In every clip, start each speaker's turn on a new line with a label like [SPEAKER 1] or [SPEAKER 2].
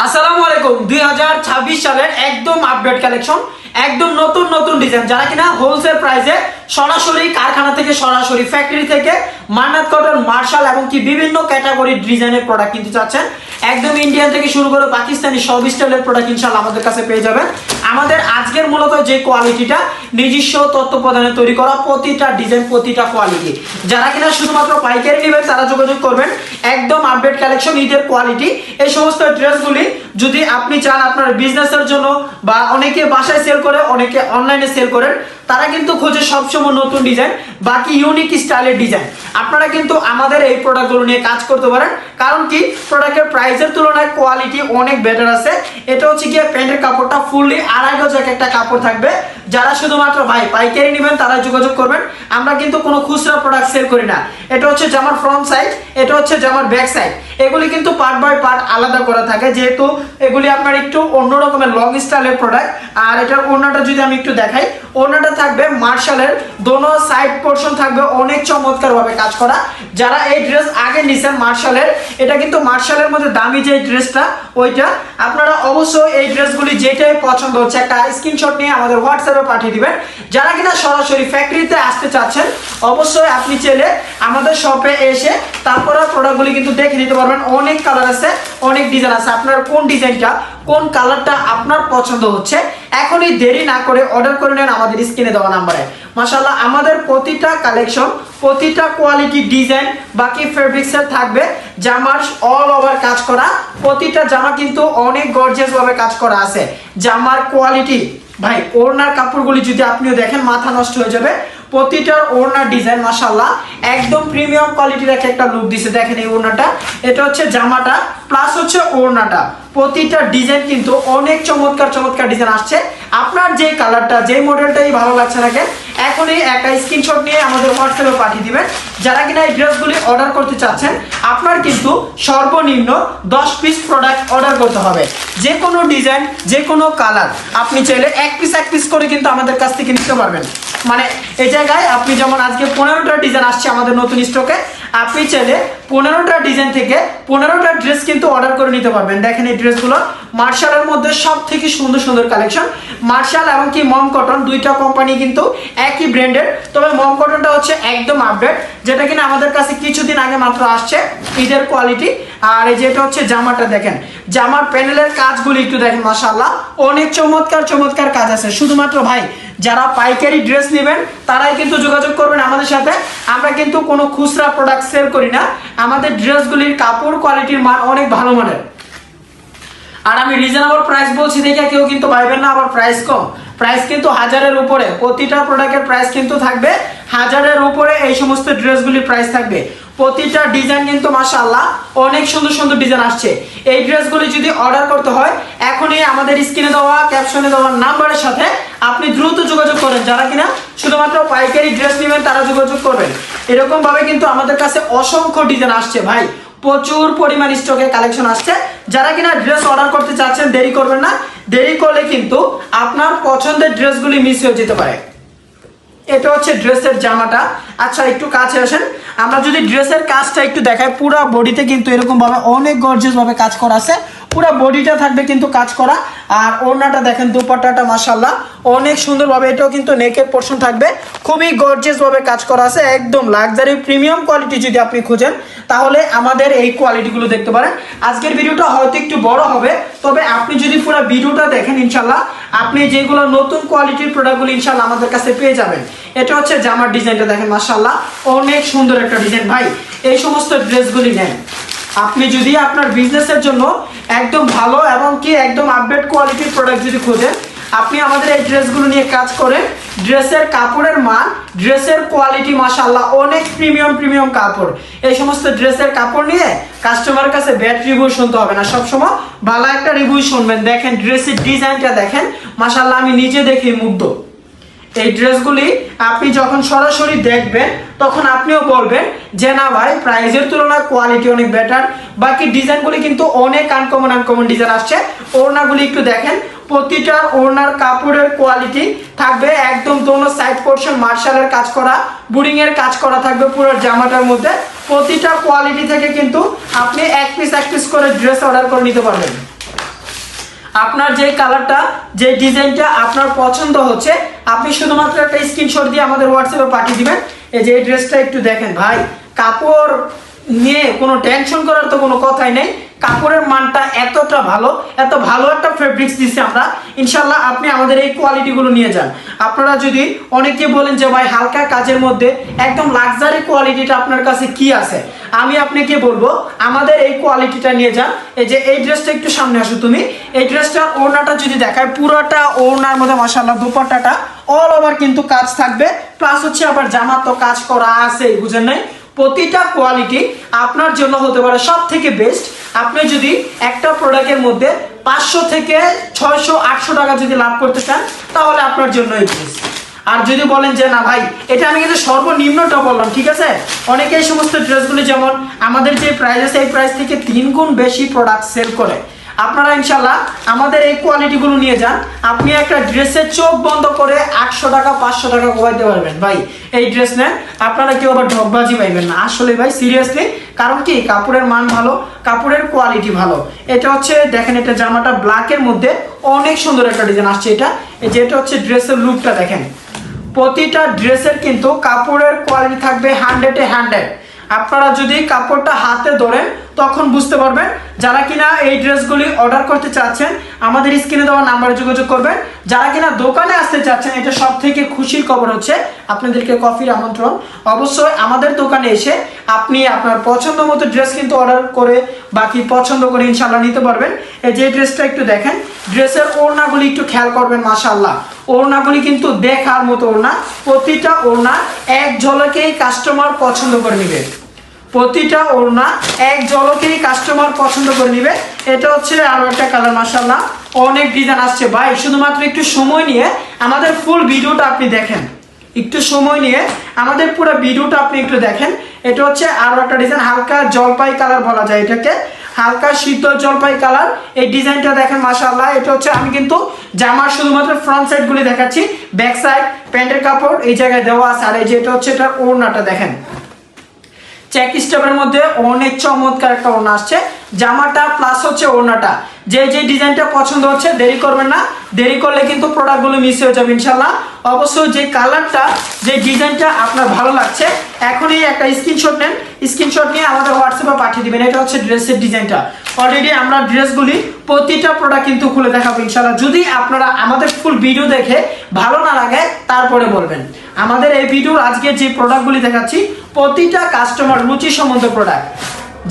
[SPEAKER 1] আসসালামু আলাইকুম 2026 সালের একদম আপডেট কালেকশন একদম নতুন নতুন ডিজাইন যারা কিনা হোলসেল প্রাইসে সরাসরি কারখানা থেকে সরাসরি ফ্যাক্টরি থেকে মান্নাত কটন মার্শাল এবং কি বিভিন্ন ক্যাটাগরির ডিজাইনের প্রোডাক্ট কিনতে চাচ্ছেন একদম ইন্ডিয়ান থেকে শুরু করে পাকিস্তানি সব স্টাইলের প্রোডাক্ট ইনশাআল্লাহ আমাদের কাছে পেয়ে যাবেন। আমাদের আজকের মূলত যে কোয়ালিটিটা নিজস্ব তথ্য প্রদানে তৈরি করা প্রতিটা ডিজাইন প্রতিটা কোয়ালিটি যারা কিনা শুধুমাত্র পাইকারি নেবেন তারা যোগাযোগ করবেন। একদম আপডেট কালেকশন ঈদের কোয়ালিটি এই সমস্ত ড্রেসগুলি যদি আপনি চান আপনার বিজনেসের জন্য বা অনেকে বাসায় সেল করে অনেকে অনলাইনে সেল করেন তারা কিন্তু খোঁজে সবসময় নতুন ডিজাইন বাকি ইউনিক স্টাইলের ডিজাইন। আপনারা কিন্তু আমাদের এই প্রোডাক্টগুলো নিয়ে কাজ করতে পারেন কারণ কি প্রোডাক্টের প্রাইসের তুলনায় কোয়ালিটি অনেক বেটার আছে। এটা হচ্ছে গিয়ে প্যান্টের কাপড়টা ফুললি আড়াই গজ একটা কাপড় থাকবে। যারা শুধুমাত্র ভাই পাইকারি নেবেন তারা যোগাযোগ করবেন। আমরা কিন্তু কোনো খুচরা প্রোডাক্ট সেল করি না। এটা হচ্ছে জামার ফ্রন্ট সাইড, এটা হচ্ছে জামার ব্যাক সাইড, এগুলি কিন্তু পার্ট বাই পার্ট আলাদা করা থাকে যেহেতু এগুলি আপনার একটু অন্য রকমের লং স্টাইলের প্রোডাক্ট। আর এটার ওড়নাটা যদি আমি একটু দেখাই, ওড়নাটা থাকবে মার্শালের দোনো সাইড পোর্শন থাকবে অনেক চমৎকার ভাবে কাজ করা। যারা এই ড্রেস আগে নিছেন মার্শালের, এটা কিন্তু মার্শালের মধ্যে দামি যে ড্রেসটা ওইটা, আপনারা অবশ্যই এই ড্রেসগুলি যেটাই পছন্দ হচ্ছে একটা স্ক্রিনশট নিয়ে আমাদের হোয়াটসঅ্যাপে পাঠিয়ে দিবেন। যারা কিনা সরাসরি ফ্যাক্টরিতে আসতে চাচ্ছেন অবশ্যই আপনি চাইলে আমাদের শপে এসে তারপরে প্রোডাক্টগুলি কিন্তু দেখে নিতে পারবেন। অনেক কালার আছে, অনেক ডিজাইন আছে, আপনার কোন ডিজাইনটা কোন কালারটা আপনার পছন্দ হচ্ছে এখনই দেরি না করে অর্ডার করে নেন আমাদের স্ক্রিনে দেওয়া নাম্বারে। মাশাআল্লাহ আমাদের প্রতিটা কালেকশন প্রতিটা কোয়ালিটি ডিজাইন বাকি ফেব্রিক্সের থাকবে জামার অল ওভার কাজ করা। প্রতিটা জামা কিন্তু অনেক গর্জিয়াস ভাবে কাজ করা আছে। জামার কোয়ালিটি ভাই ওড়নার কাপড়গুলি যদি আপনিও দেখেন মাথা নষ্ট হয়ে যাবে। প্রতিটার ওড়নার ডিজাইন মাশাআল্লাহ একদম প্রিমিয়াম কোয়ালিটির একটা লুক দিছে। দেখেন এই ওড়নাটা, এটা হচ্ছে জামাটা প্লাস হচ্ছে ওড়নাটা, প্রতিটা ডিজাইন কিন্তু অনেক চমৎকার চমৎকার ডিজাইন আসছে। আপনার যে কালারটা যে মডেলটাই ভালো লাগছে নাকি এখনই একটা স্ক্রিনশট নিয়ে আমাদের হোয়াটসঅ্যাপে পাঠিয়ে দিবেন। যারা কিনা এই ড্রেসগুলি অর্ডার করতে চাচ্ছেন আপনার কিন্তু সর্বনিম্ন 10 পিস প্রোডাক্ট অর্ডার করতে হবে। যে কোনো ডিজাইন যে কোনো কালার আপনি চাইলে এক পিস করে কিন্তু আমাদের কাছ থেকে নিতে পারবেন। মানে এই জায়গায় আপনি যেমন আজকে 15টা ডিজাইন আসছে আমাদের নতুন স্টকে, আপনি চাইলে 15টা ডিজাইন থেকে 15টা ড্রেস কিন্তু অর্ডার করে নিতে পারবেন। দেখেন এই ড্রেসগুলো মার্শালের মধ্যে সব থেকে সুন্দর সুন্দর কালেকশন। মার্শাল এবং কি মম কটন দুইটা কোম্পানি কিন্তু একই ব্র্যান্ডের, তবে মম কটনটা হচ্ছে একদম আপডেট যেটা কিনা আমাদের কাছে কিছুদিন আগে মাত্র আসছে ঈদের কোয়ালিটি। আর এই যেটা হচ্ছে জামাটা, দেখেন জামার প্যানেলের কাজগুলি একটু দেখেন মাশাআল্লাহ অনেক চমৎকার চমৎকার কাজ আছে। শুধুমাত্র ভাই যারা পাইকারি ড্রেস নেবেন তারাই কিন্তু যোগাযোগ করবেন আমাদের সাথে। আমরা কিন্তু কোনো খুচরা প্রোডাক্ট সেল করি না। আমাদের ড্রেসগুলির কাপড় কোয়ালিটির মান অনেক ভালো মানের। আর আমি রিজনেবল প্রাইস বলছি দেখে কেউ কিন্তু পাইবেন না আবার প্রাইস কম। প্রাইস কিন্তু 1000-এর উপরে, প্রতিটা প্রোডাক্টের প্রাইস কিন্তু থাকবে 1000-এর উপরে। এই সমস্ত ড্রেসগুলির প্রাইস থাকবে। প্রতিটা ডিজাইন কিন্তু মাশাআল্লাহ অনেক সুন্দর সুন্দর ডিজাইন আসছে। এই ড্রেসগুলি যদি অর্ডার করতে হয় এখনই আমাদের স্ক্রিনে দেওয়া ক্যাপশনে দেওয়া নাম্বারের সাথে আপনি দ্রুত যোগাযোগ করেন। যারা কিনা শুধুমাত্র পাইকারি ড্রেস নেবেন তারা যোগাযোগ করবেন। এরকম ভাবে কিন্তু আমাদের কাছে অসংখ্য ডিজাইন আসছে ভাই, প্রচুর পরিমাণ স্টকে কালেকশন আসছে। যারা কিনা ড্রেস অর্ডার করতে চাচ্ছেন দেরি করবেন না, দেরি করলে কিন্তু আপনার পছন্দের ড্রেসগুলি মিস হয়ে যেতে পারে। এটা হচ্ছে ড্রেসের জামাটা। আচ্ছা একটু কাছে আসেন, আমরা যদি ড্রেসের কাজটা একটু দেখাই, পুরো বডিতে কিন্তু এরকম ভাবে অনেক গর্জিয়াস ভাবে কাজ করা আছে। পুরো বডিটা থাকবে কিন্তু কাজ করা। আর ওড়নাটা দেখেন দুপাট্টাটা মাশাআল্লাহ অনেক সুন্দরভাবে, এটাও কিন্তু নেকের পোর্শন থাকবে খুবই গর্জিয়াস ভাবে কাজ করা আছে। একদম লাক্সারি প্রিমিয়াম কোয়ালিটি যদি আপনি খুঁজেন তাহলে আমাদের এই কোয়ালিটিগুলো দেখতে পারেন। আজকের ভিডিওটা হয়তো একটু বড় হবে, তবে আপনি যদি পুরো ভিডিওটা দেখেন ইনশাআল্লাহ আপনি যেগুলো নতুন কোয়ালিটির প্রোডাক্টগুলো ইনশাআল্লাহ আমাদের কাছে পেয়ে যাবেন। এটা হচ্ছে জামার ডিজাইনটা দেখেন মাশাআল্লাহ অনেক সুন্দর একটা ডিজাইন। ভাই এই সমস্ত ড্রেসগুলি নেন আপনি যদি আপনার বিজনেসের জন্য একদম ভালো এবং কি একদম আপডেট কোয়ালিটির প্রোডাক্ট যদি খোঁজেন আপনি আমাদের এই ড্রেসগুলো নিয়ে কাজ করেন। ড্রেসের কাপড়ের মান ড্রেসের কোয়ালিটি মাশাআল্লাহ অনেক প্রিমিয়াম কাপড়। এই সমস্ত ড্রেসের কাপড় নিয়ে কাস্টমারের কাছে ব্যাড রিভিউ শুনতে হবে না, সবসময় ভালো একটা রিভিউ শুনবেন। দেখেন ড্রেসের ডিজাইনটা দেখেন মাশাআল্লাহ আমি নিজে দেখে মুগ্ধ। এই ড্রেসগুলি আপনি যখন সরাসরি দেখবেন তখন আপনিও বলবেন যে না ভাই প্রাইসের তুলনায় কোয়ালিটি অনেক বেটার। বাকি ডিজাইনগুলি কিন্তু অনেক আনকমন ডিজাইন আসছে। ওড়নাগুলি একটু দেখেন, প্রতিটা ওড়নার কাপড়ের কোয়ালিটি থাকবে একদম দোনো সাইড পোর্শন মার্শালের কাজ করা, বুড়িং এর কাজ করা থাকবে পুরো জামাটার মধ্যে। প্রতিটা কোয়ালিটি থেকে কিন্তু আপনি এক পিস করে ড্রেস অর্ডার করে নিতে পারবেন। আপনার যে কালারটা, যে ডিজাইনটা আপনার পছন্দ হচ্ছে, আপনি শুধুমাত্র একটা স্ক্রিনশট দিয়ে আমাদের হোয়াটসঅ্যাপে পাঠিয়ে দিবেন। এই যে এই ড্রেসটা একটু দেখেন ভাই, কাপড় নিয়ে কোনো টেনশন করার তো কোনো কথাই নেই। কাপড়ের মানটা এতটা ভালো, এত ভালো একটা ফেব্রিক্স দিচ্ছি আমরা, ইনশাল্লাহ আপনি আমাদের এই কোয়ালিটিগুলো নিয়ে যান। আপনারা যদি অনেকে বলেন যে ভাই হালকা কাজের মধ্যে একদম লাক্সারি কোয়ালিটিটা আপনার কাছে কি আছে, আমি আপনাকে বলবো আমাদের এই কোয়ালিটিটা নিয়ে যান। এই যে এই ড্রেসটা একটু সামনে আসো তুমি, এই ড্রেসটার ওড়নাটা যদি দেখায়, পুরোটা ওড়নার মধ্যে মাশাআল্লাহ দুপাট্টাটা অল ওভার কিন্তু কাজ থাকবে, প্লাস হচ্ছে আবার জামা তো কাজ করা আছে, বুঝেন নাই? প্রতিটা কোয়ালিটি আপনার জন্য হতে পারে সব থেকে বেস্ট। আপনি যদি একটা প্রোডাক্টের মধ্যে 500 থেকে 600 800 টাকা যদি লাভ করতে চান, তাহলে আপনার জন্য এই ড্রেস। আর যদি বলেন যে না ভাই এটা আমি কিন্তু সর্বনিম্নটা বললাম, ঠিক আছে, অনেকে এই সমস্ত ড্রেসগুলি যেমন আমাদের যে প্রাইস আছে এই প্রাইস থেকে 3 গুণ বেশি প্রোডাক্ট সেল করে, আপনারা ইনশাল্লাহ আমাদের এই কোয়ালিটিগুলো নিয়ে যান। আপনি একটা ড্রেসের চোখ বন্ধ করে 800 টাকা 500 টাকা কোয়াইতে পারবেন ভাই। এই ড্রেস নেন, আপনারা কেউ আবার ঢকবাজি পাইবেন না, আসলে ভাই সিরিয়াসলি। কারণ কি, কাপড়ের মান ভালো, কাপড়ের কোয়ালিটি ভালো। এটা হচ্ছে দেখেন, এটা জামাটা ব্ল্যাকের মধ্যে অনেক সুন্দর একটা ডিজাইন আসছে। এটা হচ্ছে ড্রেসের লুকটা দেখেন। প্রতিটা ড্রেসের কিন্তু কাপড়ের কোয়ালিটি থাকবে 100-এ 100। আপনারা যদি কাপড়টা হাতে ধরেন তখন বুঝতে পারবেন। যারা কিনা এই ড্রেসগুলি অর্ডার করতে চাচ্ছেন আমাদের স্ক্রিনে দেওয়া নাম্বারে যোগাযোগ করবেন। যারা কিনা দোকানে আসতে চাচ্ছেন, এটা সব থেকে খুশির খবর হচ্ছে আপনাদেরকে কফির আমন্ত্রণ। অবশ্যই আমাদের দোকানে এসে আপনি আপনার পছন্দ মতো ড্রেস কিন্তু অর্ডার করে বাকি পছন্দ করে ইনশাল্লাহ নিতে পারবেন। এই যে ড্রেসটা একটু দেখেন, ড্রেসের ওড়নাগুলি একটু খেয়াল করবেন, মাশাআল্লাহ ওড়নাগুলি কিন্তু দেখার মতো ওড়না। প্রতিটা ওড়না এক ঝলকেই কাস্টমার পছন্দ করে নেবে, প্রতিটা ওড়না এক ঝলকেই কাস্টমার পছন্দ করে নেবে। এটা হচ্ছে আরো একটা কালার, মাশাআল্লাহ অনেক ডিজাইন আসছে ভাই। শুধুমাত্র একটু সময় নিয়ে আমাদের ফুল ভিডিওটা আপনি দেখেন, একটু সময় নিয়ে আমাদের পুরো ভিডিওটা আপনি একটু দেখেন। এটা হচ্ছে আরো একটা ডিজাইন, হালকা জলপাই কালার বলা যায় এটাকে, হালকা শীতল জলপাই কালার। এই ডিজাইনটা দেখেন মাশাআল্লাহ। এটা হচ্ছে আমি কিন্তু জামার শুধুমাত্র ফ্রন্ট সাইড গুলি দেখাচ্ছি, ব্যাক সাইড প্যান্টের কাপড় এই জায়গায় দেওয়া আছে। আর এই যে এটা হচ্ছে এটার ওড়নাটা দেখেন, চেক স্টেপের মধ্যে অনেক চমৎকার একটা ওড়না আসছে। জামাটা প্লাস হচ্ছে ওড়নাটা, যে যে ডিজাইনটা পছন্দ হচ্ছে দেরি করবেন না, দেরি করলে কিন্তু প্রোডাক্টগুলো মিস হয়ে যাবে ইনশাল্লাহ। অবশ্যই যে কালারটা, যে ডিজাইনটা আপনার ভালো লাগছে এখনই একটা স্ক্রিনশট নেন, স্ক্রিনশট নিয়ে আমাদের হোয়াটসঅ্যাপে পাঠিয়ে দিবেন। এটা হচ্ছে ড্রেসের ডিজাইনটা। অলরেডি আমরা ড্রেসগুলি প্রতিটা প্রোডাক্ট কিন্তু খুলে দেখাবো ইনশাল্লাহ। যদি আপনারা আমাদের ফুল ভিডিও দেখে ভালো না লাগে তারপরে বলবেন। আমাদের এই ভিডিওর আজকে যে প্রোডাক্টগুলি দেখাচ্ছি প্রতিটা কাস্টমার রুচি সম্বন্ধ প্রোডাক্ট।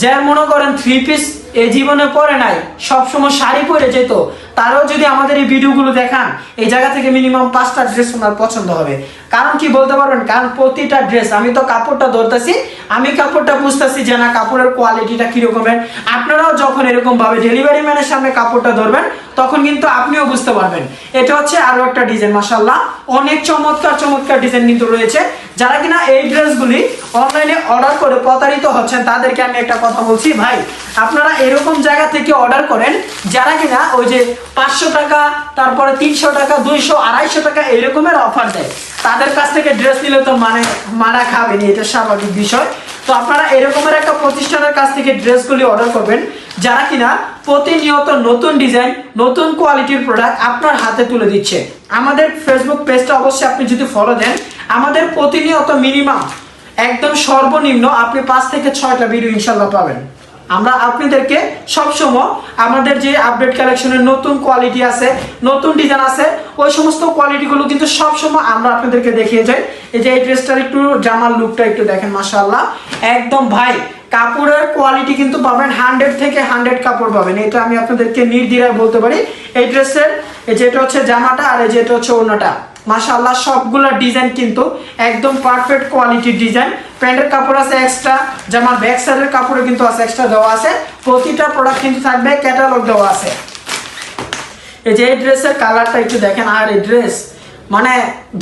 [SPEAKER 1] যার মনে করেন 3 পিস এই জীবনে পরে নাই, সবসময় শাড়ি পরে যেত, তারাও যদি আমাদের এই ভিডিওগুলো দেখান, এই জায়গা থেকে মিনিমাম 5টা ড্রেস ওনার পছন্দ হবে। কারণ কি বলতে পারবেন, কারণ প্রতিটা ড্রেস আমি তো কাপড়টা ধরতেছি, আমি কাপড়টা বুঝতেছি যে না কাপড়ের কোয়ালিটিটা কিরকমের। আপনারাও যখন এরকম ভাবে ডেলিভারি ম্যানের সামনে কাপড়টা ধরবেন তখন কিন্তু আপনিও বুঝতে পারবেন। এটা হচ্ছে আরো একটা ডিজাইন, মাশাআল্লাহ অনেক চমৎকার চমৎকার ডিজাইন কিন্তু রয়েছে। যারা কিনা এই ড্রেসগুলি অনলাইনে অর্ডার করে প্রতারিত হচ্ছেন তাদেরকে আমি একটা কথা বলছি, ভাই আপনারা এরকম জায়গা থেকে অর্ডার করেন যারা কিনা ওই যে 500 টাকা, তারপরে 300 টাকা, 200, 250 টাকা এরকমের অফার দেয়, তাদের কাছ থেকে ড্রেস নিলে তো মারা খাবেনি, এটা স্বাভাবিক বিষয়। তো আপনারা এরকমের একটা প্রতিষ্ঠানের কাছ থেকে ড্রেসগুলি অর্ডার করবেন যারা কিনা প্রতিনিয়ত নতুন ডিজাইন, নতুন কোয়ালিটির প্রোডাক্ট আপনার হাতে তুলে দিচ্ছে। আমাদের ফেসবুক পেজটা অবশ্যই আপনি যদি ফলো দেন, আমাদের প্রতিনিয়ত মিনিমাম একদম সর্বনিম্ন আপনি 5 থেকে 6টা ভিডিও ইনশাল্লাহ পাবেন। আমরা আপনাদেরকে সবসময় আমাদের যে আপডেট কালেকশনের নতুন কোয়ালিটি আছে, নতুন ডিজাইন আছে, ওই সমস্ত কোয়ালিটিগুলো কিন্তু সবসময় আমরা আপনাদেরকে দেখিয়ে যাই। এই যে এই ড্রেসটার একটু জামার লুকটা একটু দেখেন, মাশাআল্লাহ একদম ভাই কাপড়ের কোয়ালিটি কিন্তু পাবেন 100 থেকে 100 কাপড় পাবেন, এটা আমি আপনাদেরকে নির্দ্বিধায় বলতে পারি। এই ড্রেসের এই যেটা হচ্ছে জামাটা আর এই যেটা হচ্ছে ওড়নাটা, মাশাআল্লাহ সবগুলা ডিজাইন কিন্তু একদম পারফেক্ট কোয়ালিটির ডিজাইন। প্যান্টের কাপড় আছে এক্সট্রা, জামার ব্যাক সাইডের কাপড়ে কিন্তু আছে এক্সট্রা দেওয়া আছে। প্রতিটা প্রোডাক্ট কিন্তু থাকবে ক্যাটালগ দেওয়া আছে। এই যে এই ড্রেসের কালারটা একটু দেখেন, আর এই ড্রেস মানে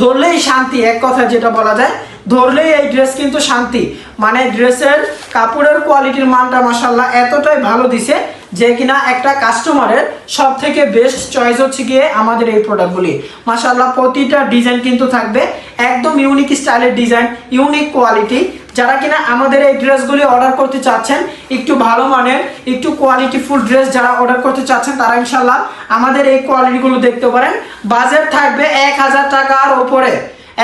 [SPEAKER 1] ধরলেই শান্তি, এক কথা যেটা বলা যায়, ধরলেই এই ড্রেস কিন্তু শান্তি। মানে ড্রেসের কাপড়ের কোয়ালিটির মানটা মাশাআল্লাহ এতটাই ভালো দিছে যে কিনা একটা কাস্টমারের সব থেকে বেস্ট চয়েস হচ্ছে গিয়ে আমাদের এই প্রোডাক্টগুলি। মাশাআল্লাহ প্রতিটা ডিজাইন কিন্তু থাকবে একদম ইউনিক স্টাইলের ডিজাইন, ইউনিক কোয়ালিটি, যারা কিনা আমাদের এই ড্রেসগুলি অর্ডার করতে চাচ্ছেন, একটু ভালো মানের একটু কোয়ালিটিফুল ড্রেস যারা অর্ডার করতে চাচ্ছেন তারা ইনশাল্লাহ আমাদের এই কোয়ালিটিগুলো দেখতে পারেন। বাজেট থাকবে 1000 টাকার উপরে,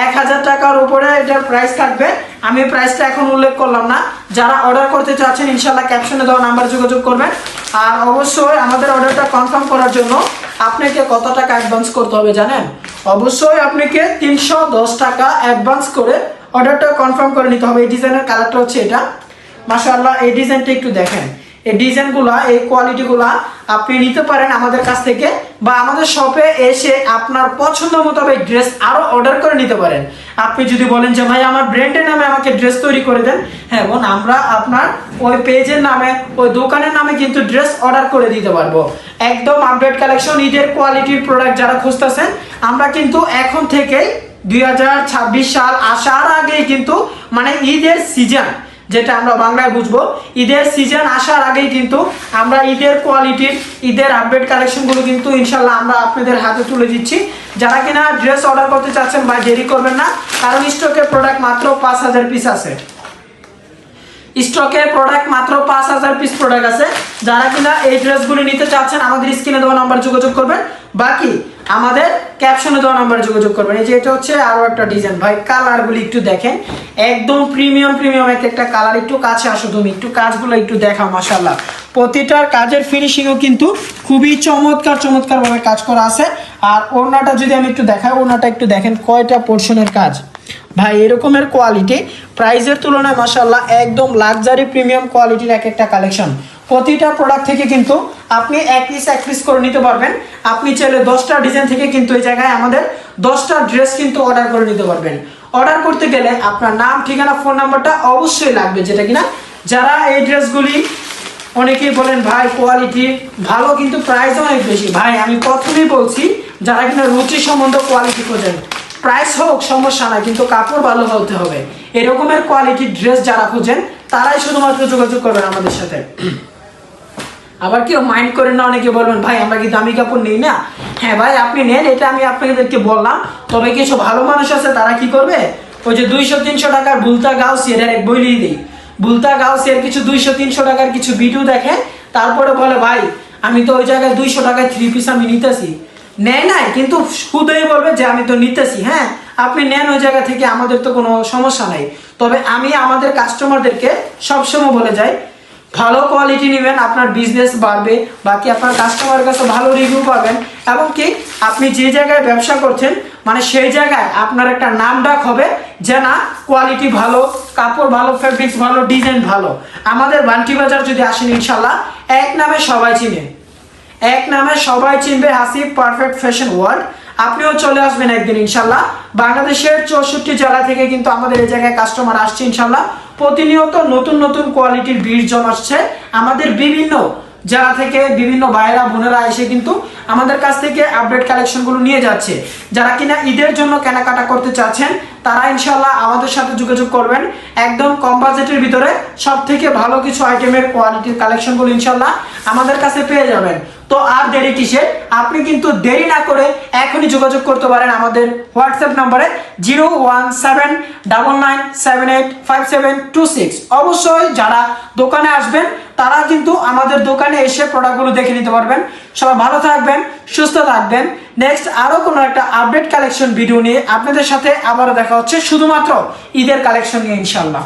[SPEAKER 1] 1000 টাকার উপরে এটার প্রাইস থাকবে। আমি প্রাইসটা এখন উল্লেখ করলাম না। যারা অর্ডার করতে চাচ্ছেন ইনশাল্লাহ ক্যাপশনে দেওয়া নাম্বার যোগাযোগ করবেন। আর অবশ্যই আমাদের অর্ডারটা কনফার্ম করার জন্য আপনাকে কত টাকা অ্যাডভান্স করতে হবে জানেন? অবশ্যই আপনাকে 310 টাকা অ্যাডভান্স করে অর্ডারটা কনফার্ম করে নিতে হবে। এই ডিজাইনের কালারটা হচ্ছে এটা, মাশাআল্লাহ। এই ডিজাইনটা একটু দেখেন, এই ডিজাইনগুলা এই কোয়ালিটিগুলা আপনি নিতে পারেন আমাদের কাছ থেকে, বা আমাদের শপে এসে আপনার পছন্দ মোতাবেক ড্রেস আরো অর্ডার করে নিতে পারেন। আপনি যদি বলেন যে ভাই আমার ব্র্যান্ডের নামে আমাকে ড্রেস তৈরি করে দেন, হ্যাঁ বোন, আমরা আপনার ওই পেজের নামে ওই দোকানের নামে কিন্তু ড্রেস অর্ডার করে দিতে পারবো। একদম আপডেট কালেকশন, ঈদের কোয়ালিটির প্রোডাক্ট যারা খুঁজতেছেন, আমরা কিন্তু এখন থেকেই 2026 সাল আসার আগেই কিন্তু মানে ঈদের সিজন, যেটা আমরা বাংলায় বুঝবো, ঈদের সিজন আসার আগেই কিন্তু আমরা ঈদের কোয়ালিটির ঈদের আপডেট কালেকশনগুলো কিন্তু ইনশাল্লাহ আমরা আপনাদের হাতে তুলে দিচ্ছি। যারা কিনা ড্রেস অর্ডার করতে চাচ্ছেন ভাই দেরি করবেন না, কারণ স্টকের প্রোডাক্ট মাত্র 5000 পিস আছে। স্টকের প্রোডাক্ট মাত্র 5000 পিস প্রোডাক্ট আছে। যারা কিনা এই ড্রেসগুলি নিতে চাচ্ছেন আমাদের স্ক্রিনে দেওয়া নাম্বার যোগাযোগ করবেন, বাকি আমাদের ক্যাপশনে দেওয়া নাম্বার যোগাযোগ করবেন। এই যে এটা হচ্ছে আরো একটা ডিজাইন, ভাই কালারগুলি একটু দেখেন, একদম প্রিমিয়াম প্রিমিয়াম একটা কালার। একটু কাছে আসো তুমি, একটু কাজগুলো একটু দেখাও, মাশাআল্লাহ। প্রতিটার কাজের ফিনিশিংও কিন্তু খুবই চমৎকার চমৎকার ভাবে কাজ করা আছে। আর ওড়নাটা যদি আমি একটু দেখাই, ওড়নাটা একটু দেখেন কয়টা পোর্শনের কাজ ভাই, এরকমের কোয়ালিটি প্রাইসের তুলনায় মাশাআল্লাহ একদম লাক্সারি প্রিমিয়াম কোয়ালিটির এক একটা কালেকশন। প্রতিটা প্রোডাক্ট থেকে কিন্তু আপনি এক পিস করে নিতে পারবেন। আপনি চাইলে 10টা ডিজাইন থেকে কিন্তু এই জায়গায় আমাদের 10টা ড্রেস কিন্তু অর্ডার করে নিতে পারবেন। অর্ডার করতে গেলে আপনার নাম, ঠিকানা, ফোন নাম্বারটা অবশ্যই লাগবে, যেটা কিনা যারা এই ড্রেসগুলি অনেকেই বলেন ভাই কোয়ালিটি ভালো কিন্তু প্রাইস অনেক বেশি। ভাই আমি প্রথমেই বলছি, যারা কিনা রুচি সম্বন্ধ কোয়ালিটি খোঁজেন, প্রাইস হোক সমস্যা নাই, কিন্তু কাপড় ভালো হতে হবে। এরকমের কোয়ালিটির ড্রেস যারা খোঁজেন তারাই শুধুমাত্র যোগাযোগ করবেন আমাদের সাথে। আবার কেউ মাইন্ড করেন না, অনেকে বলবেন ভাই আমরা কি দামি কাপড় নেই না। হ্যাঁ ভাই আপনি নেন, এটা আমি আপনাদেরকে বললাম। তবে কিছু ভালো মানুষ আছে তারা কি করবে, ওই যে 200-300 টাকার বুলতা গাউসিয়া ডাইরেক্ট বইলেই দিই, বুলতা গাউসিয়ার কিছু 200-300 টাকার কিছু ভিডিও দেখে, তারপরে বলে ভাই আমি তো ওই জায়গায় 200 টাকায় 3 পিস আমি নিতেছি। নেয় নাই, কিন্তু খুদেই বলবে যে আমি তো নিতেছি। হ্যাঁ আপনি নেন ওই জায়গা থেকে, আমাদের তো কোনো সমস্যা নাই। তবে আমি আমাদের কাস্টমারদেরকে সবসময় বলে যাই, ভালো কোয়ালিটি নেবেন, আপনার বিজনেস বাড়বে, বাকি আপনার কাস্টমারের কাছে ভালো রিভিউ পাবেন, এবং কি আপনি যে জায়গায় ব্যবসা করছেন মানে সেই জায়গায় আপনার একটা নাম ডাক হবে যে না কোয়ালিটি ভালো, কাপড় ভালো, ফেব্রিক্স ভালো, ডিজাইন ভালো। আমাদের বান্টি বাজার যদি আসেন ইনশাল্লাহ এক নামে সবাই চিনে, এক নামে সবাই চিনবে, হাসিব পারফেক্ট ফ্যাশন ওয়ার্ল্ড। আপনিও চলে আসবেন একদিন ইনশাল্লাহ। বাংলাদেশের 64 জেলা থেকে কিন্তু আমাদের এই জায়গায় কাস্টমার আসছে ইনশাল্লাহ। প্রতিনিয়ত নতুন নতুন কোয়ালিটির 20 জন আসছে আমাদের বিভিন্ন জেলা থেকে, বিভিন্ন ভাইয়েরা বোনেরা এসে কিন্তু আমাদের কাছ থেকে আপডেট কালেকশনগুলো নিয়ে যাচ্ছে। যারা কিনা ঈদের জন্য কেনাকাটা করতে চাচ্ছেন তারা ইনশাল্লাহ আমাদের সাথে যোগাযোগ করবেন। একদম কম বাজেটের ভিতরে সব থেকে ভালো কিছু আইটেমের কোয়ালিটির কালেকশনগুলো ইনশাল্লাহ আমাদের কাছে পেয়ে যাবেন। তো আর দেরি কিসের, আপনি কিন্তু দেরি না করে এখনই যোগাযোগ করতে পারেন আমাদের হোয়াটসঅ্যাপ নম্বরে 01799785726। অবশ্যই যারা দোকানে আসবেন তারা কিন্তু আমাদের দোকানে এসে প্রোডাক্টগুলো দেখে নিতে পারবেন। সবাই ভালো থাকবেন, সুস্থ থাকবেন। নেক্সট আরো কোনো একটা আপডেট কালেকশন ভিডিও নিয়ে আপনাদের সাথে আবারও দেখা হচ্ছে, শুধুমাত্র ঈদের কালেকশন নিয়ে ইনশাল্লাহ।